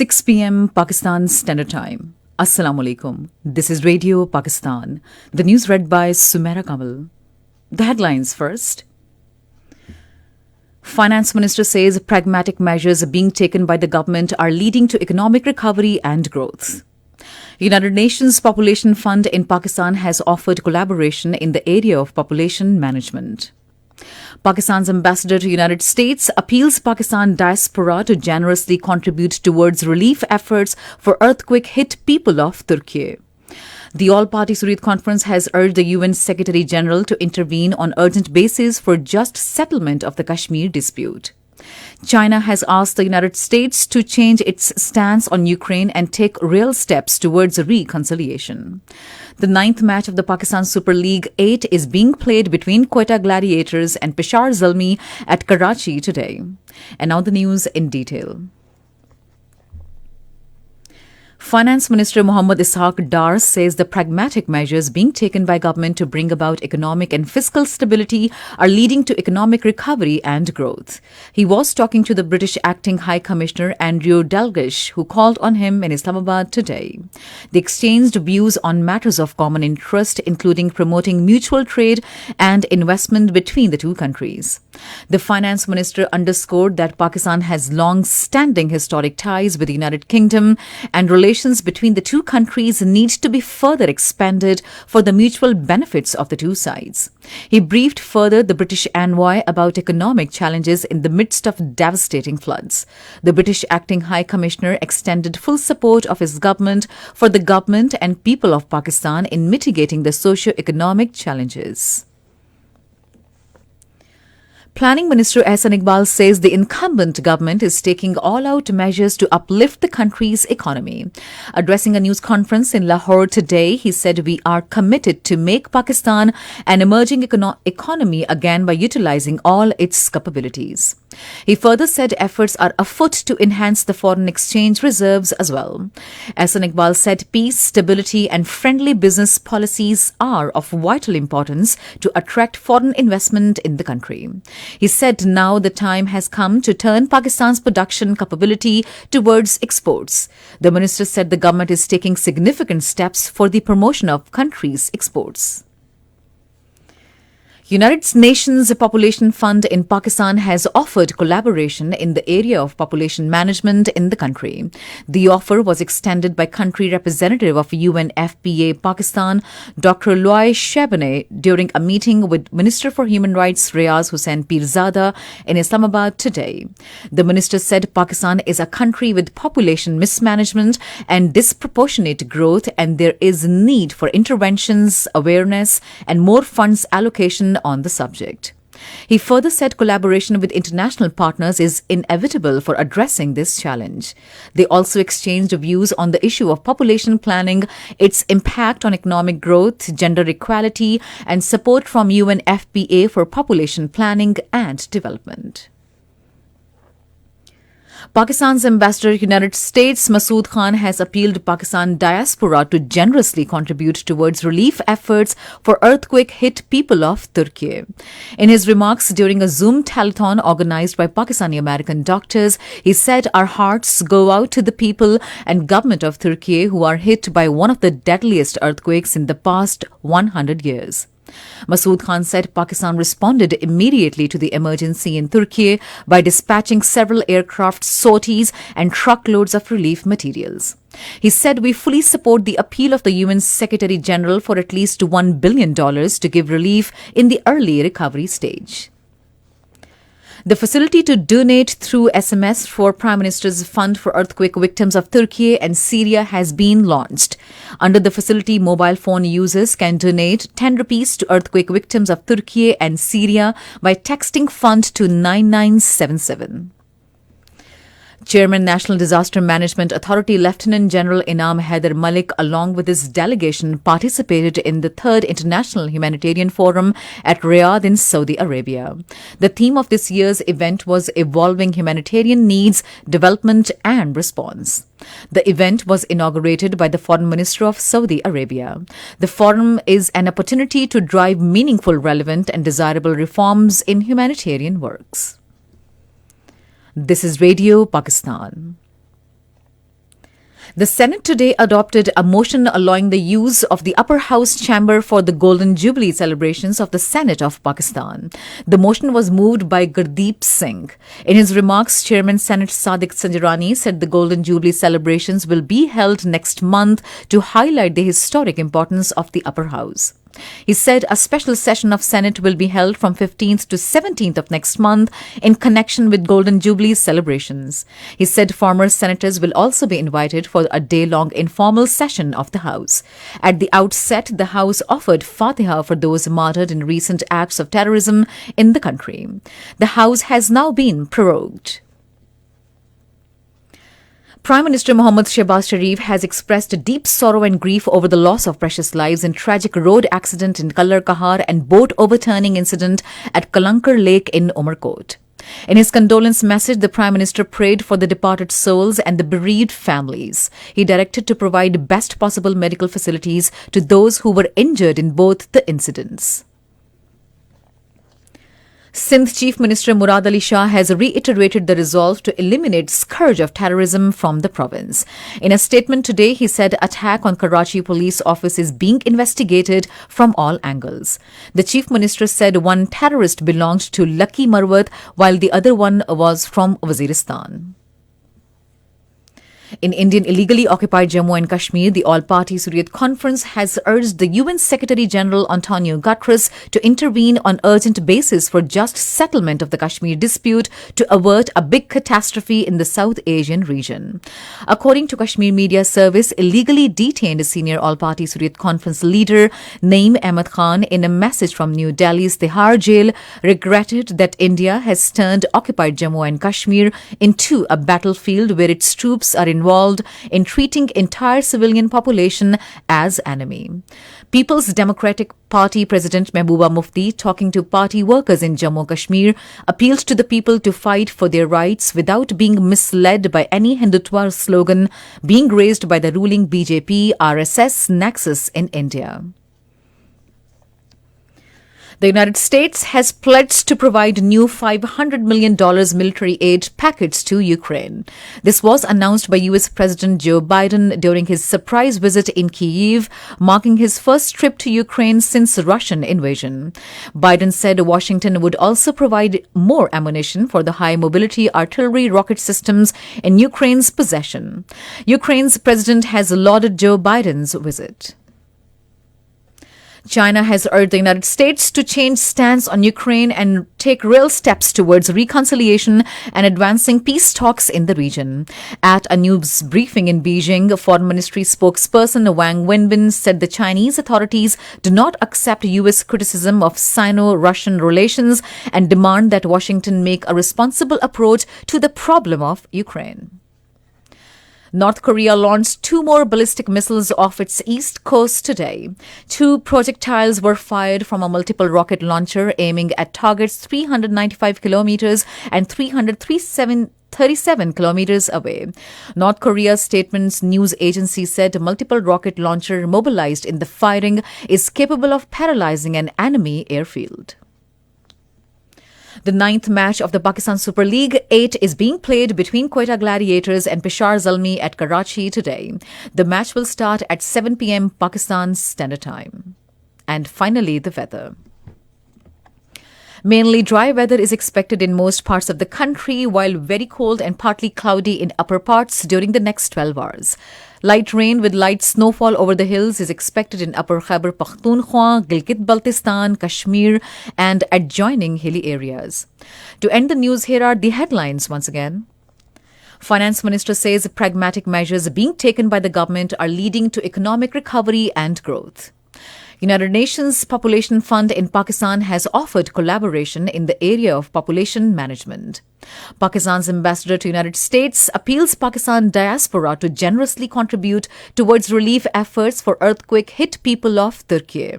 6 p.m. Pakistan Standard Time. Assalamu alaikum. This is Radio Pakistan. The news read by Sumaira Kamal. The headlines first. Finance Minister says pragmatic measures being taken by the government are leading to economic recovery and growth. United Nations Population Fund in Pakistan has offered collaboration in the area of population management. Pakistan's ambassador to United States appeals Pakistan diaspora to generously contribute towards relief efforts for earthquake-hit people of Turkey. The All-Party Surit Conference has urged the UN Secretary General to intervene on urgent basis for just settlement of the Kashmir dispute. China has asked the United States to change its stance on Ukraine and take real steps towards reconciliation. The ninth match of the Pakistan Super League 8 is being played between Quetta Gladiators and Peshawar Zalmi at Karachi today. And now the news in detail. Finance Minister Mohammad Ishaq Dar says the pragmatic measures being taken by government to bring about economic and fiscal stability are leading to economic recovery and growth. He was talking to the British Acting High Commissioner Andrew Dalglish, who called on him in Islamabad today. They exchanged views on matters of common interest, including promoting mutual trade and investment between the two countries. The Finance Minister underscored that Pakistan has long-standing historic ties with the United Kingdom and relations between the two countries need to be further expanded for the mutual benefits of the two sides. He briefed further the British envoy about economic challenges in the midst of devastating floods. The British Acting High Commissioner extended full support of his government for the government and people of Pakistan in mitigating the socio-economic challenges. Planning Minister Ehsan Iqbal says the incumbent government is taking all-out measures to uplift the country's economy. Addressing a news conference in Lahore today, he said, "We are committed to make Pakistan an emerging economy again by utilizing all its capabilities." He further said efforts are afoot to enhance the foreign exchange reserves as well. Ehsan Iqbal said peace, stability and friendly business policies are of vital importance to attract foreign investment in the country. He said now the time has come to turn Pakistan's production capability towards exports. The minister said the government is taking significant steps for the promotion of country's exports. United Nations Population Fund in Pakistan has offered collaboration in the area of population management in the country. The offer was extended by country representative of UNFPA Pakistan, Dr. Loy Shebane, during a meeting with Minister for Human Rights Riaz Hussain Pirzada in Islamabad today. The minister said Pakistan is a country with population mismanagement and disproportionate growth, and there is need for interventions, awareness, and more funds allocation on the subject. He further said collaboration with international partners is inevitable for addressing this challenge. They also exchanged views on the issue of population planning, its impact on economic growth, gender equality, and support from UNFPA for population planning and development. Pakistan's ambassador to the United States, Masood Khan, has appealed Pakistan diaspora to generously contribute towards relief efforts for earthquake-hit people of Turkey. In his remarks during a Zoom telethon organized by Pakistani American doctors, he said, "Our hearts go out to the people and government of Turkey who are hit by one of the deadliest earthquakes in the past 100 years." Masood Khan said Pakistan responded immediately to the emergency in Turkey by dispatching several aircraft sorties and truckloads of relief materials. He said, "We fully support the appeal of the UN Secretary General for at least $1 billion to give relief in the early recovery stage." The facility to donate through SMS for Prime Minister's Fund for Earthquake Victims of Turkey and Syria has been launched. Under the facility, mobile phone users can donate 10 rupees to earthquake victims of Turkey and Syria by texting fund to 9977. Chairman National Disaster Management Authority Lieutenant General Inam Haider Malik, along with his delegation, participated in the 3rd International Humanitarian Forum at Riyadh in Saudi Arabia. The theme of this year's event was Evolving Humanitarian Needs, Development and Response. The event was inaugurated by the Foreign Minister of Saudi Arabia. The forum is an opportunity to drive meaningful, relevant and desirable reforms in humanitarian works. This is Radio Pakistan. The Senate today adopted a motion allowing the use of the upper house chamber for the Golden Jubilee celebrations of the Senate of Pakistan. The motion was moved by Gurdeep Singh. In his remarks, Chairman Senate Sadiq Sanjarani said the Golden Jubilee celebrations will be held next month to highlight the historic importance of the upper house. He said a special session of Senate will be held from 15th to 17th of next month in connection with Golden Jubilee celebrations. He said former senators will also be invited for a day-long informal session of the House. At the outset, the House offered Fatiha for those martyred in recent acts of terrorism in the country. The House has now been prorogued. Prime Minister Mohammad Shehbaz Sharif has expressed deep sorrow and grief over the loss of precious lives in tragic road accident in Kallar Kahar and boat overturning incident at Kalankar Lake in Umarkot. In his condolence message, the Prime Minister prayed for the departed souls and the bereaved families. He directed to provide best possible medical facilities to those who were injured in both the incidents. Sindh Chief Minister Murad Ali Shah has reiterated the resolve to eliminate scourge of terrorism from the province. In a statement today, he said attack on Karachi police office is being investigated from all angles. The Chief Minister said one terrorist belonged to Lucky Marwat while the other one was from Waziristan. In Indian illegally occupied Jammu and Kashmir, the All-Party Hurriyat Conference has urged the UN Secretary-General Antonio Guterres to intervene on urgent basis for just settlement of the Kashmir dispute to avert a big catastrophe in the South Asian region. According to Kashmir Media Service, illegally detained senior All-Party Hurriyat Conference leader Naeem Ahmed Khan, in a message from New Delhi's Tihar jail, regretted that India has turned occupied Jammu and Kashmir into a battlefield where its troops are involved in treating entire civilian population as enemy. People's Democratic Party President Mehbooba Mufti, talking to party workers in Jammu Kashmir, appealed to the people to fight for their rights without being misled by any Hindutva slogan being raised by the ruling BJP-RSS nexus in India. The United States has pledged to provide new $500 million military aid package to Ukraine. This was announced by U.S. President Joe Biden during his surprise visit in Kyiv, marking his first trip to Ukraine since the Russian invasion. Biden said Washington would also provide more ammunition for the high-mobility artillery rocket systems in Ukraine's possession. Ukraine's president has lauded Joe Biden's visit. China has urged the United States to change stance on Ukraine and take real steps towards reconciliation and advancing peace talks in the region. At a news briefing in Beijing, Foreign Ministry spokesperson Wang Wenbin said the Chinese authorities do not accept U.S. criticism of Sino-Russian relations and demand that Washington make a responsible approach to the problem of Ukraine. North Korea launched 2 more ballistic missiles off its east coast today. 2 projectiles were fired from a multiple rocket launcher aiming at targets 395 kilometers and 337 kilometers away. North Korea's statement's news agency said a multiple rocket launcher mobilized in the firing is capable of paralyzing an enemy airfield. The 9th match of the Pakistan Super League 8 is being played between Quetta Gladiators and Peshawar Zalmi at Karachi today. The match will start at 7 p.m. Pakistan Standard Time. And finally, the weather. Mainly dry weather is expected in most parts of the country, while very cold and partly cloudy in upper parts during the next 12 hours. Light rain with light snowfall over the hills is expected in Upper Khyber Pakhtunkhwa, Gilgit-Baltistan, Kashmir, and adjoining hilly areas. To end the news, here are the headlines once again. Finance Minister says pragmatic measures being taken by the government are leading to economic recovery and growth. United Nations Population Fund in Pakistan has offered collaboration in the area of population management. Pakistan's ambassador to United States appeals Pakistan diaspora to generously contribute towards relief efforts for earthquake-hit people of Turkey.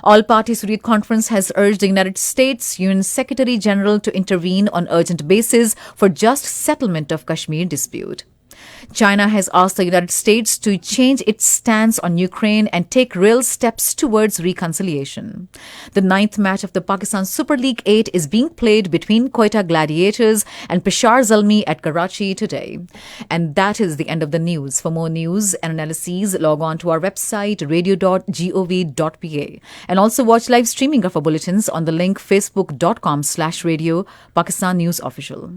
All-Party Hurriyat Conference has urged the United States UN Secretary-General to intervene on urgent basis for just settlement of Kashmir dispute. China has asked the United States to change its stance on Ukraine and take real steps towards reconciliation. The ninth match of the Pakistan Super League 8 is being played between Quetta Gladiators and Peshawar Zalmi at Karachi today. And that is the end of the news. For more news and analyses, log on to our website radio.gov.pa and also watch live streaming of our bulletins on the link facebook.com/radio Pakistan News Official.